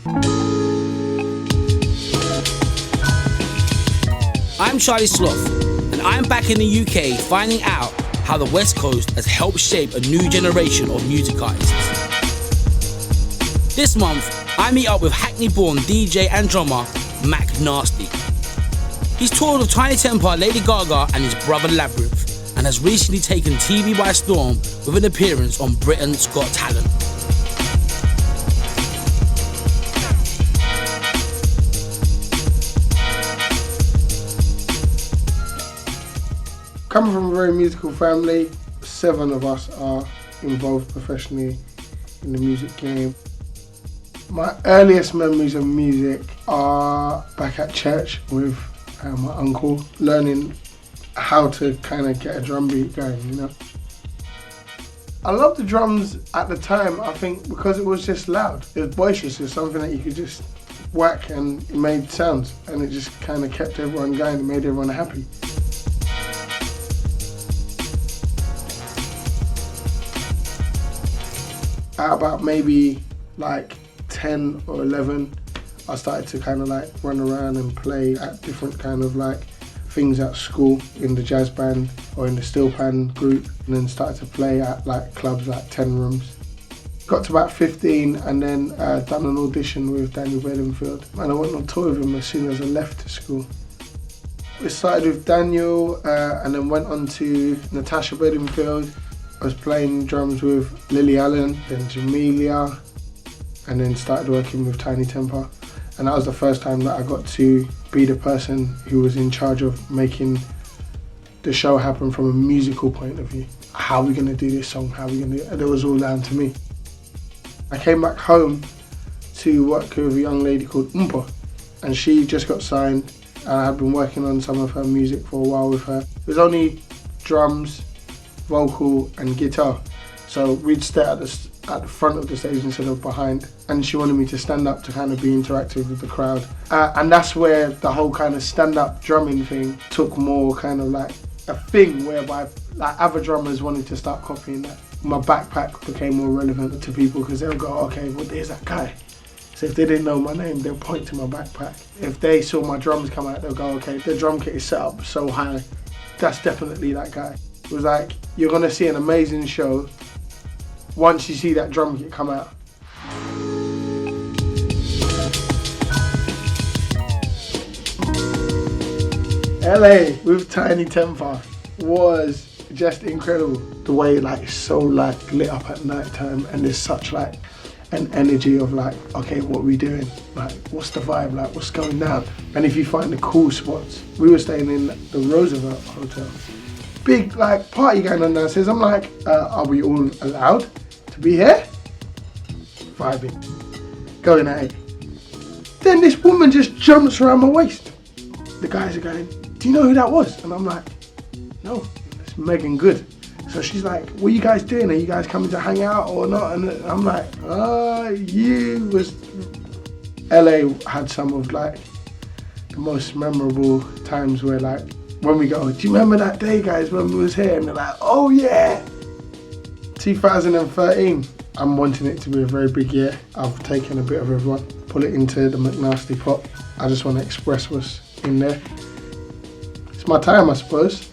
I'm Charlie Sloth, and I'm back in the UK finding out how the West Coast has helped shape a new generation of music artists. This month, I meet up with Hackney-born DJ and drummer MckNasty. He's toured with Tinie Tempah, Lady Gaga and his brother Labrinth, and has recently taken TV by storm with an appearance on Britain's Got Talent. Coming from a very musical family, 7 of us are involved professionally in the music game. My earliest memories of music are back at church with my uncle, learning how to kind of get a drum beat going, you know. I loved the drums at the time, I think, because it was just loud. It was boisterous, it was something that you could just whack and it made sounds, and it just kind of kept everyone going and made everyone happy. At about maybe like 10 or 11, I started to kind of like run around and play at different kind of like things at school, in the jazz band or in the steel pan group, and then started to play at like clubs like 10 Rooms. Got to about 15 and then done an audition with Daniel Bedingfield, and I went on tour with him as soon as I left school. We started with Daniel and then went on to Natasha Bedingfield. I was playing drums with Lily Allen, then Jamelia, and then started working with Tinie Tempah. And that was the first time that I got to be the person who was in charge of making the show happen from a musical point of view. How are we going to do this song? How are we going to do it? And it was all down to me. I came back home to work with a young lady called Mpah, and she just got signed, and I had been working on some of her music for a while with her. It was only drums, vocal and guitar, so we'd stay at the front of the stage instead of behind, and she wanted me to stand up to kind of be interactive with the crowd, and that's where the whole kind of stand-up drumming thing took more kind of like a thing, whereby like other drummers wanted to start copying that. My backpack became more relevant to people because they'll go, okay, well there's that guy. So if they didn't know my name, they'll point to my backpack. If they saw my drums come out, they'll go, okay, the drum kit is set up so high, that's definitely that guy. It was like, you're gonna see an amazing show once you see that drum kit come out. LA with Tinie Tempah was just incredible. The way like it's so like lit up at night time, and there's such like an energy of like, okay, what are we doing? Like, what's the vibe? Like, what's going down? And if you find the cool spots, we were staying in the Roosevelt Hotel. Big like party going on downstairs. I'm like, are we all allowed to be here? Vibing, going at it. Then this woman just jumps around my waist. The guys are going, do you know who that was? And I'm like, no, it's Megan Good. So she's like, what are you guys doing? Are you guys coming to hang out or not? And I'm like, you was... LA had some of like the most memorable times where like, when we go, do you remember that day, guys, when we was here? And they're like, oh yeah. 2013, I'm wanting it to be a very big year. I've taken a bit of everyone, put it into the MckNasty pot. I just want to express what's in there. It's my time, I suppose.